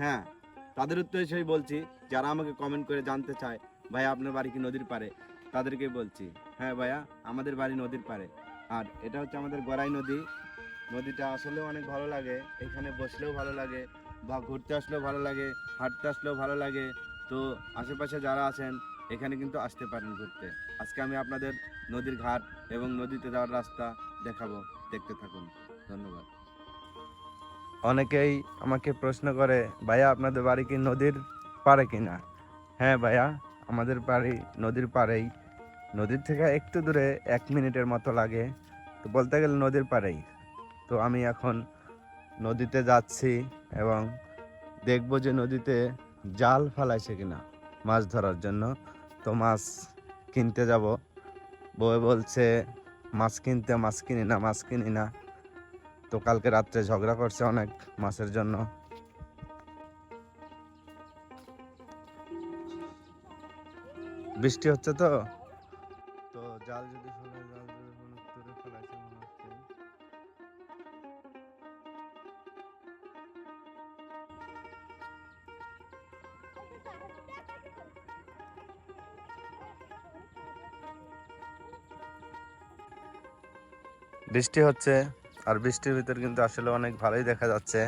হ্যাঁ, তাদের উদ্দেশ্যেই বলছি, যারা আমাকে কমেন্ট করে জানতে চায় ভাইয়া আপনার বাড়ি কি নদীর পাড়ে, তাদেরকেই বলছি হ্যাঁ ভাইয়া আমাদের বাড়ি নদীর পাড়ে। আর এটা হচ্ছে আমাদের গড়াই নদী। নদীটা আসলেও অনেক ভালো লাগে, এখানে বসলেও ভালো লাগে বা ঘুরতে আসলেও ভালো লাগে, হাঁটতে আসলেও ভালো লাগে। তো আশেপাশে যারা আছেন এখানে কিন্তু আসতে পারেন ঘুরতে। আজকে আমি আপনাদের নদীর ঘাট এবং নদীতে যাওয়ার রাস্তা দেখাবো, দেখতে থাকুন। ধন্যবাদ। অনেকেই আমাকে প্রশ্ন করে ভাইয়া আপনাদের বাড়ি কি নদীর পাড়ে কিনা? হ্যাঁ ভাইয়া, আমাদের বাড়ি নদীর পাড়েই। নদীর থেকে একটু দূরে 1 মিনিটের মতো লাগে, তো বলতে গেলে নদীর পাড়েই। তো আমি এখন নদীতে যাচ্ছি এবং দেখবো যে নদীতে জাল ফালাইছে কিনা মাছ ধরার জন্য। তো মাছ কিনতে যাব। বউ বলছে মাছ কিনি না। তো কালকে রাত্রে ঝগড়া করছে অনেক মাছের জন্য। বৃষ্টি হচ্ছে তো তো জাল যদি ফেলে, জাল যদি কোনো দূরে ফেলাইছে মনে হচ্ছে। বৃষ্টি হচ্ছে, আর বৃষ্টির ভিতর কিন্তু আসলে অনেক ভালোই দেখা যাচ্ছে।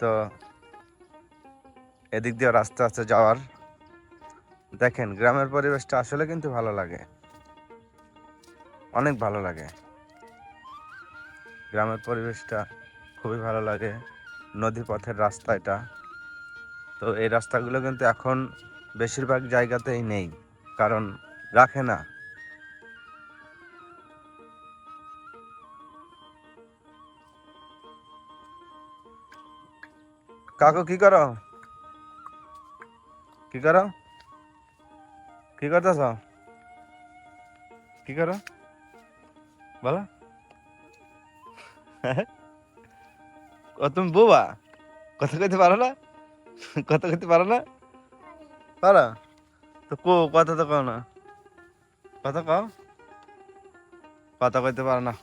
তো এদিক দিয়ে রাস্তা আছে যাওয়ার। দেখেন গ্রামের পরিবেশটা আসলে কিন্তু ভালো লাগে, অনেক ভালো লাগে। গ্রামের পরিবেশটা খুবই ভালো লাগে। নদী পথের রাস্তা এটা। তো এই রাস্তাগুলো কিন্তু এখন বেশিরভাগ জায়গাতেই নেই, কারণ রাখে না। কাকু কি করো, কি করো, কি করতেছ, কি করো বলো? ও তুমি বোবা, কথা কইতে পারো না? কথা কইতে পারো না? পারো তো কথা তো কও না, কথা কও। কথা কইতে পারো না।